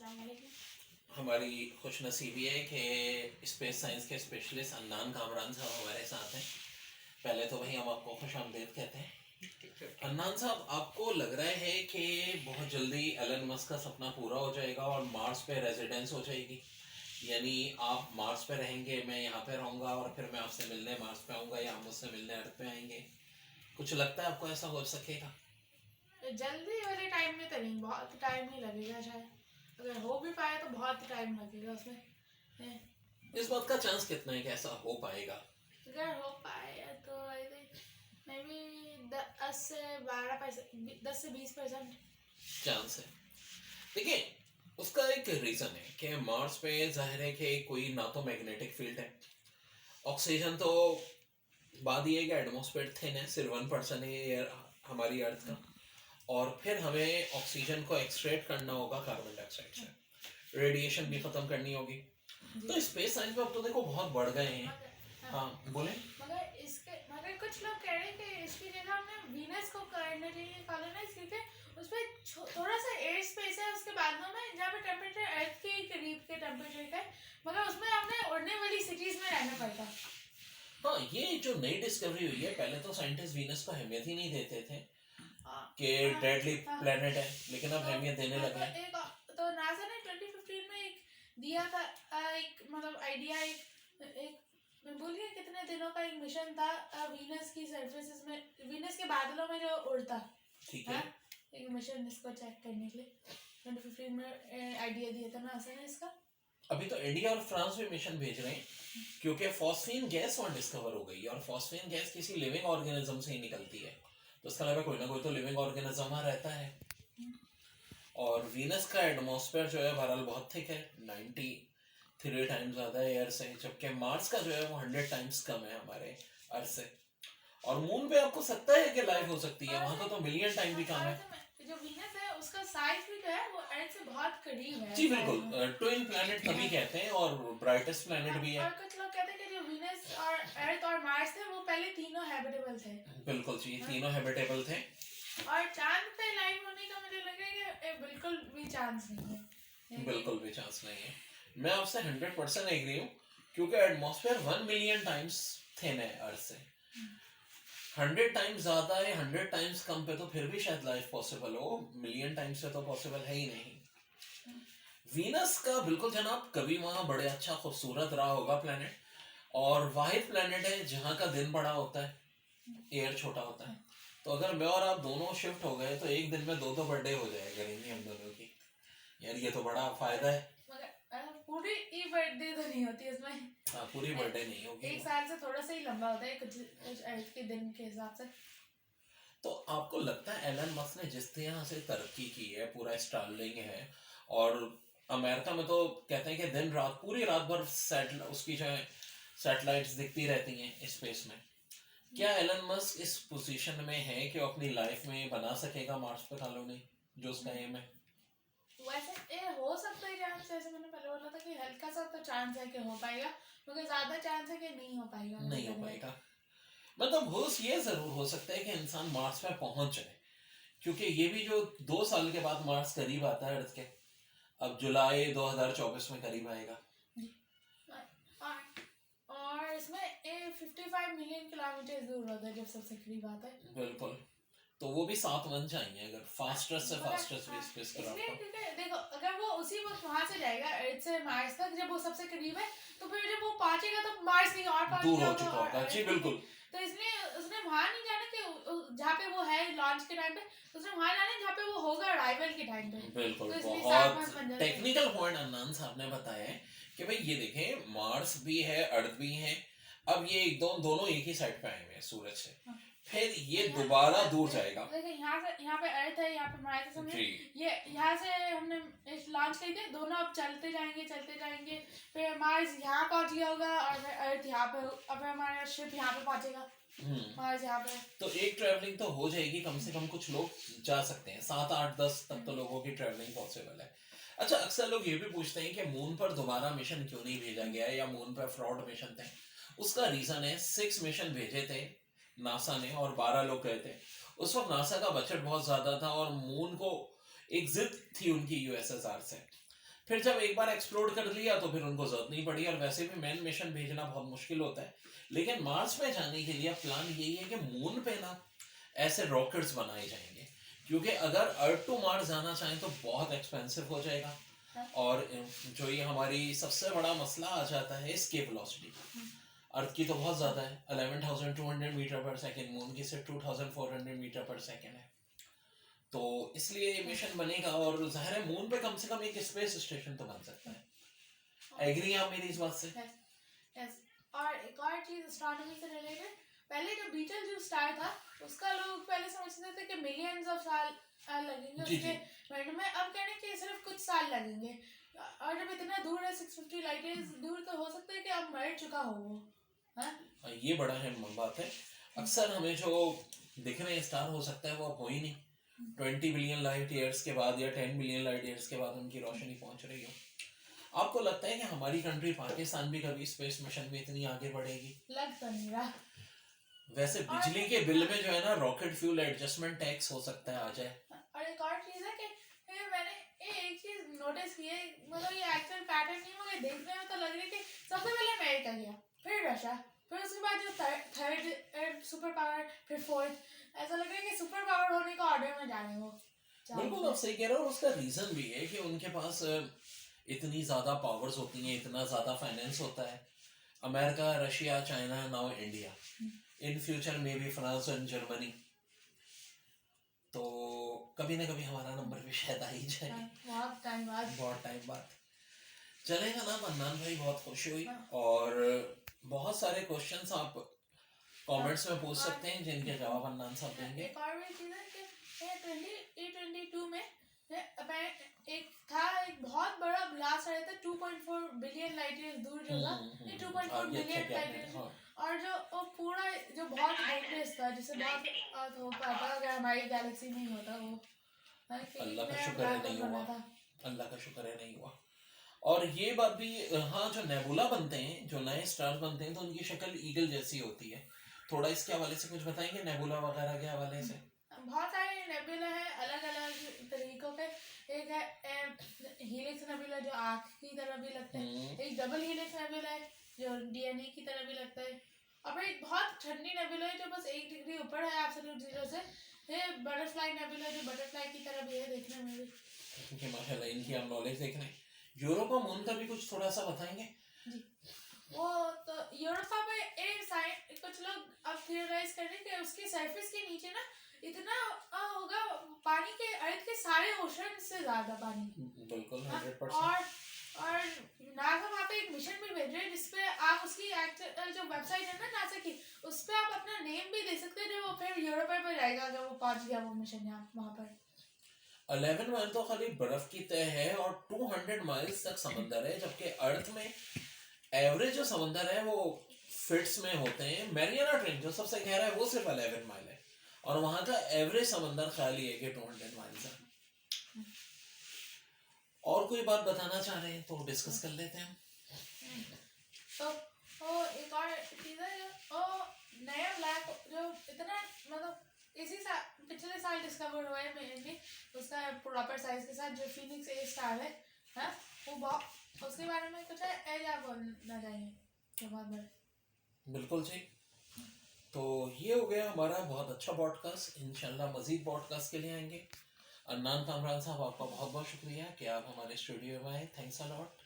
हमारी खुशनसीबी है कि स्पेस साइंस के स्पेशलिस्ट अदनान कामरान साहब हमारे साथ हैं। पहले तो भाई हम आपको खुशामदीद कहते हैं। अदनान साहब, आपको लग रहा है कि बहुत जल्दी एलन मस्क का सपना पूरा हो जाएगा और मार्स पे रेजिडेंस हो जाएगी, यानी आप मार्स पे रहेंगे, मैं यहाँ पे रहूँगा और फिर मैं आपसे मिलने मार्स पे आऊँगा या हम मुझसे मिलने अर्थ पे आएंगे? कुछ लगता है आपको ऐसा हो सकेगा? जल्दी वाले टाइम में तो नहीं, बहुत टाइम ही लगेगा शायद। अगर हो भी पाए तो बहुत टाइम लगेगा उसमें। इस बात का चांस कितना है कि ऐसा हो पाएगा? अगर हो पाए तो आई थिंक मे बी 10 से 20% चांस है। देखिए, उसका एक रीजन है कि मार्स पे जाहिर है कि कोई ना तो मैग्नेटिक फील्ड है, ऑक्सीजन तो बात ये है कि एटमॉस्फेयर थिन है, सिर्फ 1% है ये हमारी अर्थ का, और फिर हमें ऑक्सीजन को एक्सट्रैक्ट करना होगा कार्बन डाइऑक्साइड से, रेडिएशन भी खत्म करनी होगी। तो स्पेस साइंस में अब तो देखो बहुत बढ़ गए हैं। हाँ बोले। मगर कुछ लोग कह रहे हैं कि इसकी जगह हमने वीनस को करने के लिए कॉलोनाइज, क्योंकि उसपे थोड़ा सा एयर स्पेस है उसके बाद में, जहाँ पे टेम्परेचर अर्थ के करीब के टेम्परेचर का है, मगर उसमें हमें उड़ने वाली सिटीज में रहना पड़ता। हाँ, ये जो नई डिस्कवरी हुई है, पहले तो साइंटिस्ट वीनस को अहमियत ही नहीं देते थे कि डेडली प्लेनेट है, लेकिन अब अहमियत देने लगे हैं। तो नासा ने 2015 में एक दिया था, एक मतलब आइडिया, एक मैं भूल गया कितने दिनों का एक मिशन था, वीनस की सरफेसेस में, वीनस के बादलों में जो उड़ता, ठीक है, एक मिशन इसको चेक करने के लिए 2015 में आइडिया दिया था नासा ने इसका। अभी तो इंडिया और फ्रांस भी मिशन भेज रहे हैं, क्योंकि फॉस्फीन गैस वहां डिस्कवर हो गई है, और फॉस्फीन गैस किसी लिविंग ऑर्गेनिज्म से ही निकलती है, तो इसका मतलब कोई ना कोई तो लिविंग ऑर्गेनिज्म वहां रहता है। और वीनस का एटमॉस्फेयर जो है बहरहाल बहुत थिक है, 93 टाइम्स ज़्यादा है एयर से, जबकि मार्स का जो है वो 100 टाइम्स कम है हमारे अर्थ से। और मून पे आपको सकता है कि लाइफ हो सकती है, वहां का तो मिलियन टाइम भी कम है। जो वीनस है उसका साइज भी जो है वो अर्थ से बहुत करीब है। जी बिल्कुल, ट्विन प्लैनेट तभी कहते हैं, और ब्राइटेस्ट प्लैनेट भी है। और कुछ लोग कहते हैं कि जो वीनस और अर्थ और मार्स थे वो पहले तीनों हैबिटेबल थे। बिल्कुल जी, तीनों हैबिटेबल थे। और चांद पे लाइफ होने का मुझे लग रहा है कि बिल्कुल भी चांस नहीं है। बिल्कुल भी चांस नहीं है, मैं आपसे 100% एग्री हूँ, क्योंकि एटमॉस्फेयर 1 मिलियन टाइम्स थिन है अर्थ से। 100 टाइम्स ज्यादा है, 100 टाइम्स कम पे तो फिर भी शायद लाइफ पॉसिबल हो, मिलियन टाइम्स से तो पॉसिबल है ही नहीं। वीनस का बिल्कुल जनाब, कभी वहां बड़े अच्छा खूबसूरत रहा होगा प्लेनेट, और वाहिद प्लेनेट है जहाँ का दिन बड़ा होता है, एयर छोटा होता है। तो अगर मैं और आप दोनों शिफ्ट हो गए तो एक दिन में दो बर्थडे हो जाए करेंगे हम दोनों की, यार ये तो बड़ा फायदा है। पूरी बर्थडे तो नहीं होती इसमें। हाँ, पूरी बर्थडे नहीं होगी, एक साल से थोड़ा सा ही लंबा होता है कुछ अर्थ के दिन के हिसाब से। तो आपको लगता है एलन मस्क ने जिस तरह से तरक्की की है, पूरा स्टारलिंक है, और अमेरिका में तो कहते हैं कि दिन रात पूरी रात भर उसकी जो है सैटेलाइट्स दिखती रहती हैं स्पेस में, क्या एलन मस्क इस पोजीशन में है कि वो अपनी लाइफ में बना सकेगा मार्स पे कॉलोनी, जो उसका एम है? वैसे हो सकता है चांस, जैसे मैंने पहले बोला था कि हल्का सा तो चांस है कि हो पाएगा, मगर ज्यादा चांस है कि नहीं हो पाएगा। नहीं हो पाएगा, मतलब ये जरूर हो सकता है कि इंसान मार्स पे पहुंच जाए, क्योंकि ये भी जो 2 साल के बाद मार्स करीब आता है अर्थ के, अब जुलाई 2024 में करीब आएगा। और इसमें 55 मिलियन किलोमीटर दूर होता है जब सबसे करीब आता है। बिल्कुल, तो वो भी 7 मंथ चाहिए अगर फास्टेस्ट से फास्टेस्ट भी स्पेस क्राफ्ट हो। देखो, अगर वो उसी वक्त वहां से जाएगा अर्थ से मार्स तक, जब वो सबसे करीब है, तो फिर जब वो पहुंचेगा तो मार्स नहीं और दूर हो चुका होगा। जी बिल्कुल, तो इसलिए उसने वहां नहीं जाना कि जहाँ पे वो है लॉन्च के टाइम पे, उसने वहां जाना है जहाँ पे वो होगा अराइवल के टाइम पे। बिल्कुल, तो बहुत टेक्निकल पॉइंट अनंत साहब ने बताया है कि भाई ये देखें, मार्स भी है अर्थ भी है, अब ये दोनों एक ही साइड पे आए हुए हैं सूरज से, फिर ये दोबारा दूर जाएगा। यहाँ पे अर्थ है, यहाँ पे मार्स है, ये यहाँ से हमने लॉन्च की थी, दोनों अब चलते जाएंगे, फिर मार्स यहाँ पहुंच गया होगा और फिर अर्थ यहाँ पे, अब हमारा शिप यहाँ पे पहुंचेगा, मार्स यहाँ पे। तो एक ट्रैवलिंग तो हो जाएगी, कम से कम कुछ लोग जा सकते हैं, 7 8 10 तक तो लोगों की ट्रैवलिंग पॉसिबल है। अच्छा, अक्सर लोग ये भी पूछते हैं कि मून पर दोबारा मिशन क्यों नहीं भेजा गया, या मून पर फ्रॉड मिशन थे। उसका रीजन है 6 मिशन भेजे थे नासा ने और 12 लोग गए थे। उस वक्त नासा का बजट बहुत ज्यादा था और मून को एक जिद थी उनकी यूएसएसआर से फिर जब एक बार एक्सप्लोर कर लिया तो फिर उनको जरूरत नहीं पड़ी, और वैसे भी मैन मिशन भेजना बहुत मुश्किल होता है। लेकिन मार्स में जाने के लिए प्लान यही है कि मून पे ना ऐसे रॉकेट्स बनाए जाएंगे, क्योंकि अगर अर्थ टू मार्स जाना चाहें तो बहुत एक्सपेंसिव हो जाएगा। और जो ये हमारी सबसे बड़ा मसला आ जाता है एस्केप वेलोसिटी, अर्थ की तो बहुत ज्यादा है 11,200 मीटर पर सेकेंड, मून की सिर्फ 2,400 मीटर पर सेकेंड है। तो इसलिए ये मिशन बनेगा, और जाहिर है मून पे कम से कम एक स्पेस स्टेशन तो बन सकता है। एग्री आप मेरी इस बात से? यस। और एक और चीज एस्ट्रोनॉमी से रिलेटेड, पहले जो बीटल जो स्टार था उसका लोग पहले समझते थे कि मिलियंस ऑफ साल लगेंगे उसके मिनट में, अब कहने कि सिर्फ कुछ साल लगेंगे। और जब इतना दूर है 650 लाइट ईयर्स दूर, तो हो सकता है कि अब मर चुका हो वो। ये बड़ा अहम बात है। अक्सर हमें जो दिख रहे स्टार हो सकता है वो अब हो ही नहीं, 20 बिलियन लाइट ईयर्स के बाद या 10 बिलियन लाइट ईयर्स के बाद उनकी रोशनी पहुंच रही हो। आपको लगता है कि हमारी कंट्री पाकिस्तान भी कभी स्पेस मिशन में इतनी आगे बढ़ेगी? लग तो नहीं रहा। वैसे बिजली के बिल में जो है ना रॉकेट फ्यूल एडजस्टमेंट टैक्स हो सकता है आ जाए। और एक और चीज है कि मैंने एक चीज नोटिस की है, मतलब ये एक्चुअल पैटर्न नहीं, मुझे देखने में तो लग रहा है कि सबसे पहले अमेरिका गया, फिर रशिया, फिर उसके बाद जो थर्ड सुपर पावर, फिर फोर्थ, ऐसा लग रहा है कि सुपर पावर होने का ऑर्डर में जा रहे हो। बिल्कुल आप सही कह रहे हो। उसका रीजन भी है कि उनके पास इतनी ज्यादा पावर्स होती हैं, इतना ज्यादा फाइनेंस होता है। America, Russia, China, now India, in future में भी फ्रांस और जर्मनी, तो कभी ना कभी हमारा नंबर भी शायद आ ही जाए। बहुत टाइम बाद चलेगा ना मन्नान भाई, बहुत खुशी हुई। और बहुत सारे क्वेश्चंस आप कमेंट्स में पूछ सकते हैं जिनके जवाब मन्नान साहब देंगे। एक और भी चीज है कि 2022 में एक बहुत बड़ा ब्लास्ट आया था 2.4 बिलियन लाइट ईयर्स दूर जो था, 2.4 बिलियन लाइट ईयर्स, और जो वो पूरा जो बहुत डेंजरस था, जिससे बहुत हो पाता अगर हमारी गैलेक्सी में ही होता वो। अल्लाह का शुक्र है नहीं हुआ, अल्लाह का शुक्र है नहीं हुआ। और ये बात भी, हाँ, जो नेबुला बनते हैं, जो नए स्टार बनते हैं, तो उनकी शक्ल ईगल जैसी होती है। थोड़ा इसके हवाले से कुछ बताएंगे, नेबुला वगैरह के हवाले से? बहुत सारे नेबुला है अलग अलग तरीकों के। एक है हीलिक्स नेबुला जो आँख की तरह भी लगता है, एक डबल हीलिक्स नेबुला है जो डीएनए की तरह भी लगता है, और फिर एक बहुत ठंडी नेबुला है जो बस 1 डिग्री ऊपर है एब्सोल्यूट जीरो से, है बटरफ्लाई नेबुला जो बटरफ्लाई की तरह भी है देखने में भी। क्योंकि माशाल्लाह इनकी हम नॉलेज देख रहे हैं। यूरोपा मून का भी कुछ थोड़ा सा बताएंगे जी। वो तो यूरोपा में कुछ लोग अब थियराइज कर रहे हैं कि उसकी सरफेस के नीचे ना इतना होगा पानी के, अर्थ के सारे ओशन से ज्यादा पानी। बिल्कुल 100%। और नासा वहाँ पे एक मिशन भी भेज रहे हैं जिसपे आप उसकी जो वेबसाइट है ना नासा की, उस पे आप अपना नेम भी दे सकते हैं, जो फिर यूरोपा पे जाएगा अगर वो पहुंच गया वो मिशन यहाँ वहाँ पर। 11 माइल तो खाली बर्फ की तय है और 200 माइल्स तक समंदर है, जबकि अर्थ में एवरेज जो समंदर है वो फिट्स में होते हैं। मैरियाना ट्रेंच जो सबसे गहरा है वो सिर्फ 11 माइल है, और वहां का एवरेज समंदर खाली है कि 200 माइल्स है। और कोई बात बताना चाह रहे हैं तो डिस्कस कर लेते हैं। तो एक और चीज है जो नया ब्लैक जो इतना मतलब इसी साल पिछले साल डिस्कवर हुआ है मेनली, उसका प्रॉपर साइज के साथ जो फीनिक्स ए स्टार है, हाँ, वो बहुत उसके बारे में कुछ है आप बोलना चाहिए तो बहुत बड़े। बिल्कुल जी। तो ये हो गया हमारा बहुत अच्छा पॉडकास्ट। इंशाल्लाह मजीद पॉडकास्ट के लिए आएंगे। अदनान कामरान साहब, आपका बहुत बहुत शुक्रिया कि आप हमारे स्टूडियो में आए। Thanks a lot.